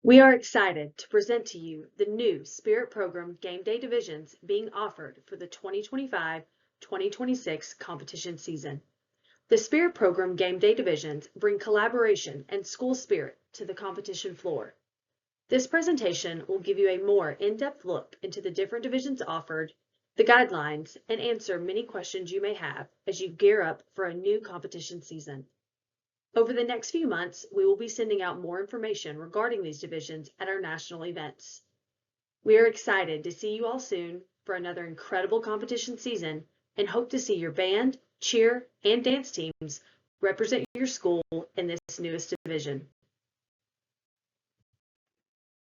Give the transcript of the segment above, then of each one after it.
We are excited to present to you the new Spirit Program Game Day divisions being offered for the 2025-2026 competition season. The Spirit Program Game Day divisions bring collaboration and school spirit to the competition floor. This presentation will give you a more in-depth look into the different divisions offered, the guidelines, and answer many questions you may have as you gear up for a new competition season. Over the next few months, we will be sending out more information regarding these divisions at our national events. We are excited to see you all soon for another incredible competition season and hope to see your band, cheer, and dance teams represent your school in this newest division.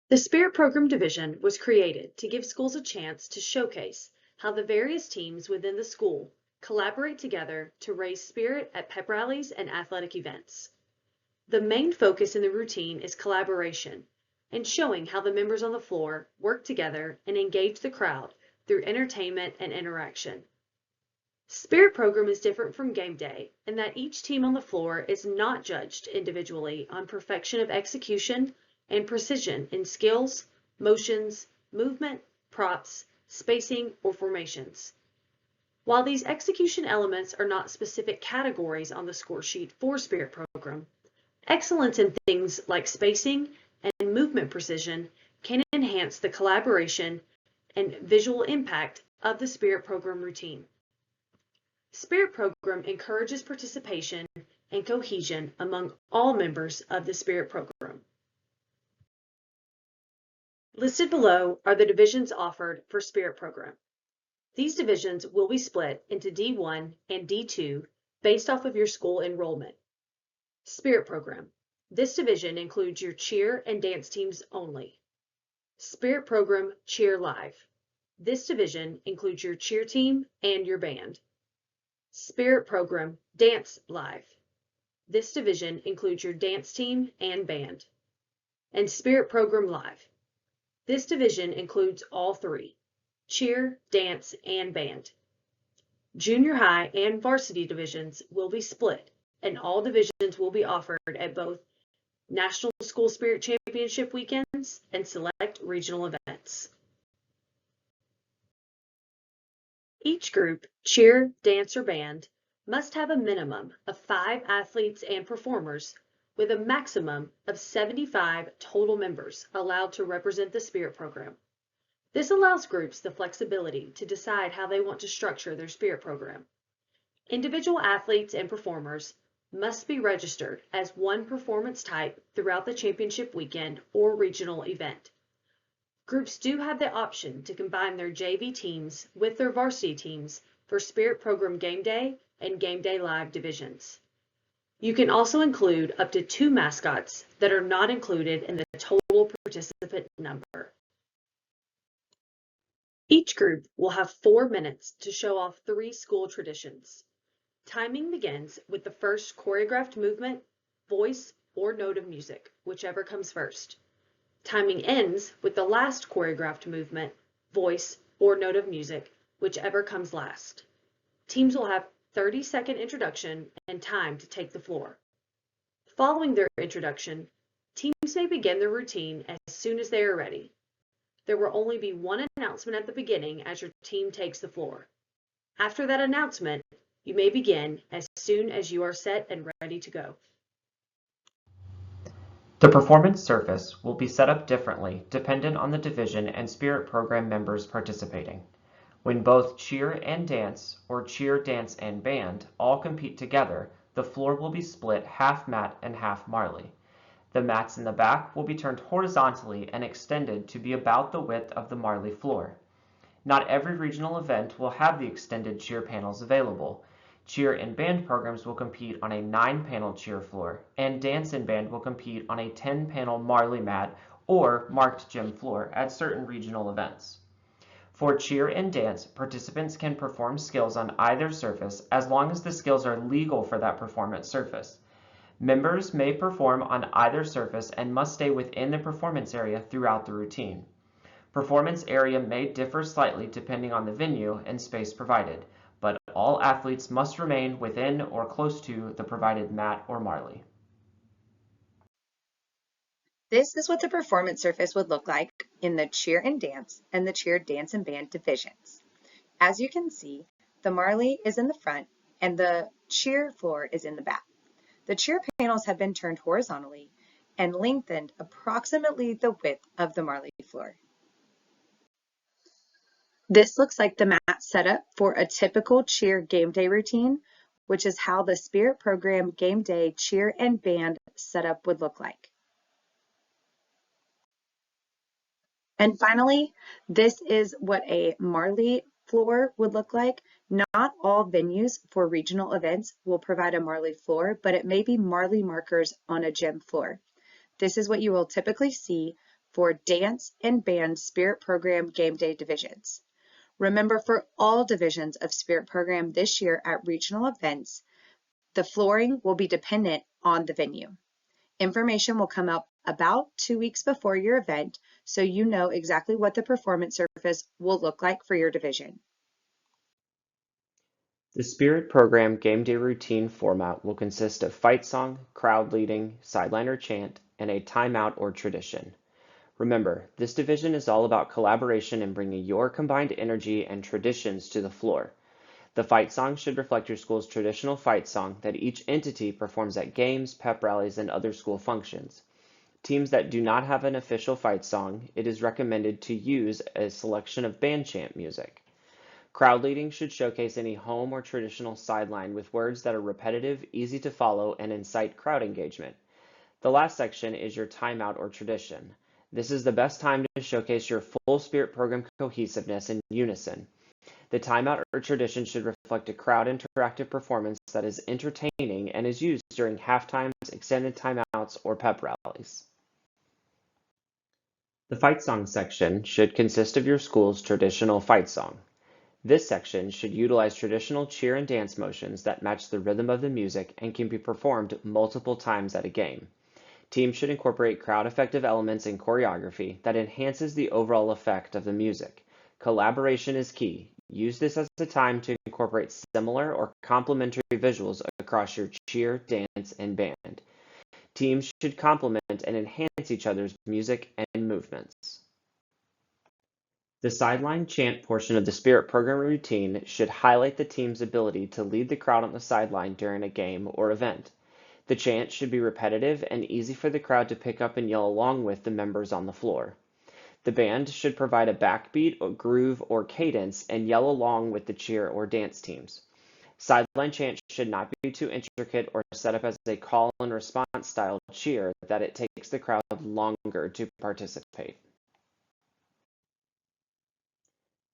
The Spirit Program Division was created to give schools a chance to showcase how the various teams within the school collaborate together to raise spirit at pep rallies and athletic events. The main focus in the routine is collaboration and showing how the members on the floor work together and engage the crowd through entertainment and interaction. Spirit Program is different from Game Day in that each team on the floor is not judged individually on perfection of execution and precision in skills, motions, movement, props, spacing, or formations. While these execution elements are not specific categories on the score sheet for Spirit Program, excellence in things like spacing and movement precision can enhance the collaboration and visual impact of the Spirit Program routine. Spirit Program encourages participation and cohesion among all members of the Spirit Program. Listed below are the divisions offered for Spirit Program. These divisions will be split into D1 and D2 based off of your school enrollment. Spirit Program. This division includes your cheer and dance teams only. Spirit Program Cheer Live. This division includes your cheer team and your band. Spirit Program Dance Live. This division includes your dance team and band. And Spirit Program Live. This division includes all three: cheer, dance, and band. Junior high and varsity divisions will be split, and all divisions will be offered at both National School Spirit Championship weekends and select regional events. Each group, cheer, dance, or band, must have a minimum of 5 athletes and performers with a maximum of 75 total members allowed to represent the Spirit Program. This allows groups the flexibility to decide how they want to structure their Spirit Program. Individual athletes and performers must be registered as one performance type throughout the championship weekend or regional event. Groups do have the option to combine their JV teams with their varsity teams for Spirit Program Game Day and Game Day Live divisions. You can also include up to 2 mascots that are not included in the total participant number. Each group will have 4 minutes to show off 3 school traditions. Timing begins with the first choreographed movement, voice, or note of music, whichever comes first. Timing ends with the last choreographed movement, voice, or note of music, whichever comes last. Teams will have 30-second introduction and time to take the floor. Following their introduction, teams may begin their routine as soon as they are ready. There will only be one announcement at the beginning as your team takes the floor. After that announcement, you may begin as soon as you are set and ready to go. The performance surface will be set up differently dependent on the division and Spirit Program members participating. When both cheer and dance, or cheer, dance, and band all compete together, the floor will be split half mat and half marley. The mats in the back will be turned horizontally and extended to be about the width of the marley floor. Not every regional event will have the extended cheer panels available. Cheer and band programs will compete on a 9-panel cheer floor, and dance and band will compete on a 10-panel marley mat or marked gym floor at certain regional events. For cheer and dance, participants can perform skills on either surface as long as the skills are legal for that performance surface. Members may perform on either surface and must stay within the performance area throughout the routine. Performance area may differ slightly depending on the venue and space provided, but all athletes must remain within or close to the provided mat or marley. This is what the performance surface would look like in the cheer and dance dance and band divisions. As you can see, the Marley is in the front and the cheer floor is in the back. The cheer panels have been turned horizontally and lengthened approximately the width of the Marley floor. This looks like the mat setup for a typical cheer game day routine, which is how the Spirit Program game day cheer and band setup would look like. And finally, this is what a Marley floor would look like. Not all venues for regional events will provide a Marley floor, but it may be Marley markers on a gym floor. This is what you will typically see for dance and band Spirit Program game day divisions. Remember, for all divisions of Spirit Program this year at regional events, the flooring will be dependent on the venue. Information will come out about 2 weeks before your event, so you know exactly what the performance surface will look like for your division. The Spirit Program game day routine format will consist of fight song, crowd leading, sideline or chant, and a timeout or tradition. Remember, this division is all about collaboration and bringing your combined energy and traditions to the floor. The fight song should reflect your school's traditional fight song that each entity performs at games, pep rallies, and other school functions. Teams that do not have an official fight song, it is recommended to use a selection of band chant music. Crowd leading should showcase any home or traditional sideline with words that are repetitive, easy to follow, and incite crowd engagement. The last section is your timeout or tradition. This is the best time to showcase your full Spirit Program cohesiveness and unison. The timeout or tradition should reflect a crowd interactive performance that is entertaining and is used during halftimes, extended timeouts, or pep rallies. The fight song section should consist of your school's traditional fight song. This section should utilize traditional cheer and dance motions that match the rhythm of the music and can be performed multiple times at a game. Teams should incorporate crowd-effective elements in choreography that enhances the overall effect of the music. Collaboration is key. Use this as a time to incorporate similar or complementary visuals across your cheer, dance, and band. Teams should complement and enhance each other's music and movements. The sideline chant portion of the Spirit Program routine should highlight the team's ability to lead the crowd on the sideline during a game or event. The chant should be repetitive and easy for the crowd to pick up and yell along with the members on the floor. The band should provide a backbeat, or groove, or cadence and yell along with the cheer or dance teams. Sideline chant should not be too intricate or set up as a call and response style cheer that it takes the crowd longer to participate.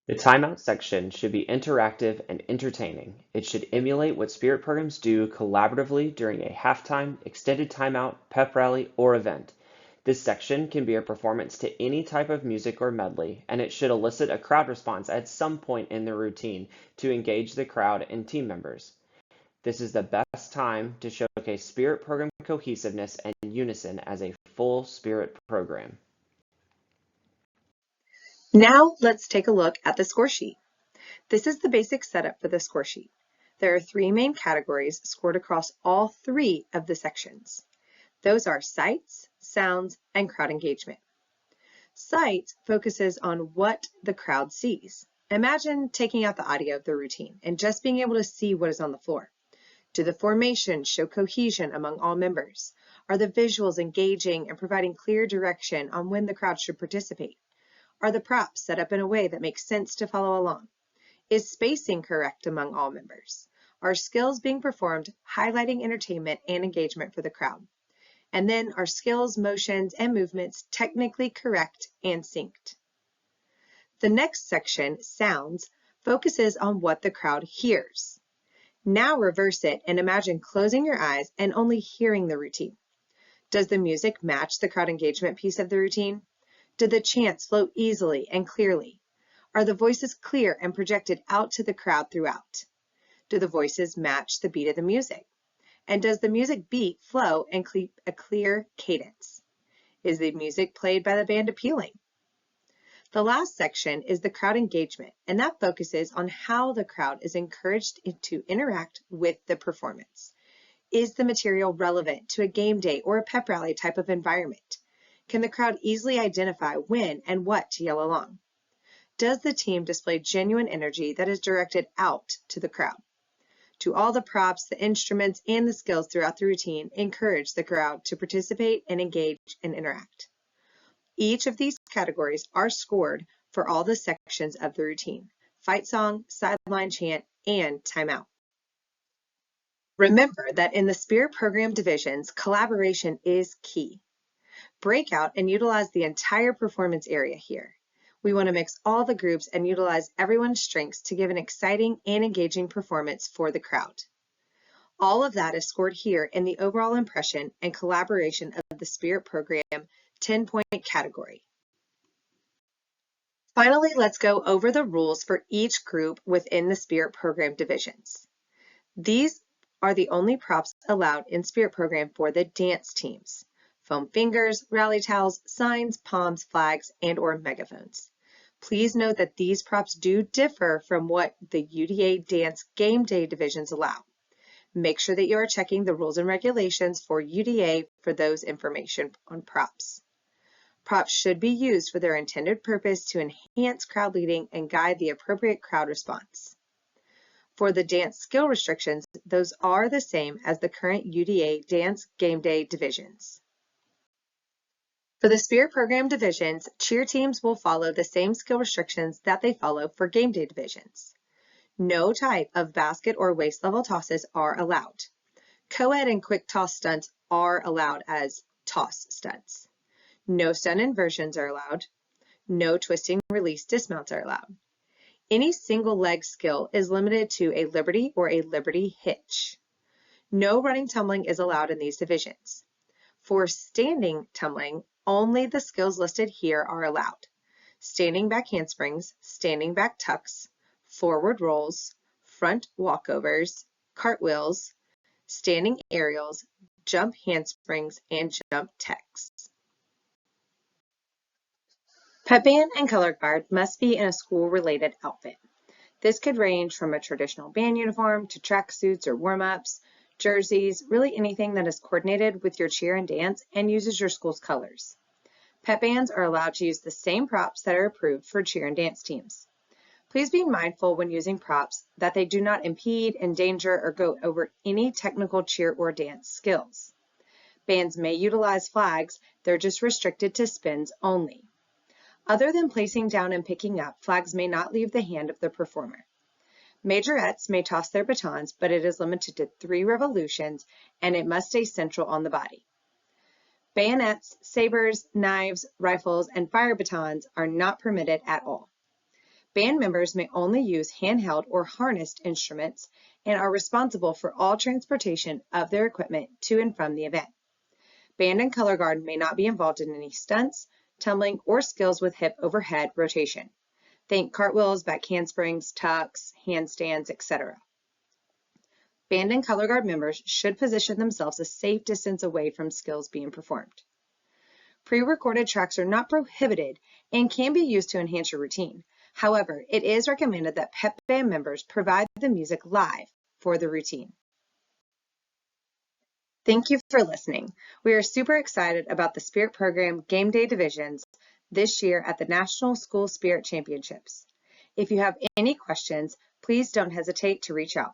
The timeout section should be interactive and entertaining. It should emulate what Spirit programs do collaboratively during a halftime, extended timeout, pep rally, or event. This section can be a performance to any type of music or medley, and it should elicit a crowd response at some point in the routine to engage the crowd and team members. This is the best time to showcase Spirit program cohesiveness and unison as a full Spirit program. Now let's take a look at the score sheet. This is the basic setup for the score sheet. There are 3 main categories scored across all 3 of the sections. Those are sights, sounds, and crowd engagement. Sights focuses on what the crowd sees. Imagine taking out the audio of the routine and just being able to see what is on the floor. Do the formations show cohesion among all members? Are the visuals engaging and providing clear direction on when the crowd should participate? Are the props set up in a way that makes sense to follow along? Is spacing correct among all members? Are skills being performed highlighting entertainment and engagement for the crowd? And then are skills, motions, and movements technically correct and synced? The next section, sounds, focuses on what the crowd hears. Now reverse it and imagine closing your eyes and only hearing the routine. Does the music match the crowd engagement piece of the routine? Do the chants flow easily and clearly? Are the voices clear and projected out to the crowd throughout? Do the voices match the beat of the music? And does the music beat flow and keep a clear cadence? Is the music played by the band appealing? The last section is the crowd engagement, and that focuses on how the crowd is encouraged to interact with the performance. Is the material relevant to a game day or a pep rally type of environment? Can the crowd easily identify when and what to yell along? Does the team display genuine energy that is directed out to the crowd? Do all the props, the instruments, and the skills throughout the routine encourage the crowd to participate and engage and interact? Each of these categories are scored for all the sections of the routine: fight song, sideline chant, and timeout. Remember that in the Spirit Program divisions, collaboration is key. Break out and utilize the entire performance area here. We want to mix all the groups and utilize everyone's strengths to give an exciting and engaging performance for the crowd. All of that is scored here in the overall impression and collaboration of the Spirit Program 10-point category. Finally, let's go over the rules for each group within the Spirit Program divisions. These are the only props allowed in Spirit Program for the dance teams: foam fingers, rally towels, signs, palms, flags, and/or megaphones. Please note that these props do differ from what the UDA Dance Game Day divisions allow. Make sure that you are checking the rules and regulations for UDA for those information on props. Props should be used for their intended purpose to enhance crowd leading and guide the appropriate crowd response. For the dance skill restrictions, those are the same as the current UDA Dance Game Day divisions. For the Spirit Program divisions, cheer teams will follow the same skill restrictions that they follow for game day divisions. No type of basket or waist level tosses are allowed. Co-ed and quick toss stunts are allowed as toss stunts. No stunt inversions are allowed. No twisting release dismounts are allowed. Any single leg skill is limited to a Liberty or a Liberty hitch. No running tumbling is allowed in these divisions. For standing tumbling, only the skills listed here are allowed: standing back handsprings, standing back tucks, forward rolls, front walkovers, cartwheels, standing aerials, jump handsprings, and jump techs. Pep band and color guard must be in a school-related outfit. This could range from a traditional band uniform to tracksuits or warm-ups, jerseys, really anything that is coordinated with your cheer and dance and uses your school's colors. Pep bands are allowed to use the same props that are approved for cheer and dance teams. Please be mindful when using props that they do not impede, endanger, or go over any technical cheer or dance skills. Bands may utilize flags, they're just restricted to spins only. Other than placing down and picking up, flags may not leave the hand of the performer. Majorettes may toss their batons, but it is limited to 3 revolutions and it must stay central on the body. Bayonets, sabers, knives, rifles, and fire batons are not permitted at all. Band members may only use handheld or harnessed instruments and are responsible for all transportation of their equipment to and from the event. Band and color guard may not be involved in any stunts, tumbling, or skills with hip overhead rotation. Think cartwheels, back handsprings, tucks, handstands, etc. Band and color guard members should position themselves a safe distance away from skills being performed. Pre-recorded tracks are not prohibited and can be used to enhance your routine. However, it is recommended that pep band members provide the music live for the routine. Thank you for listening. We are super excited about the Spirit Program Game Day divisions this year at the National School Spirit Championships. If you have any questions, please don't hesitate to reach out.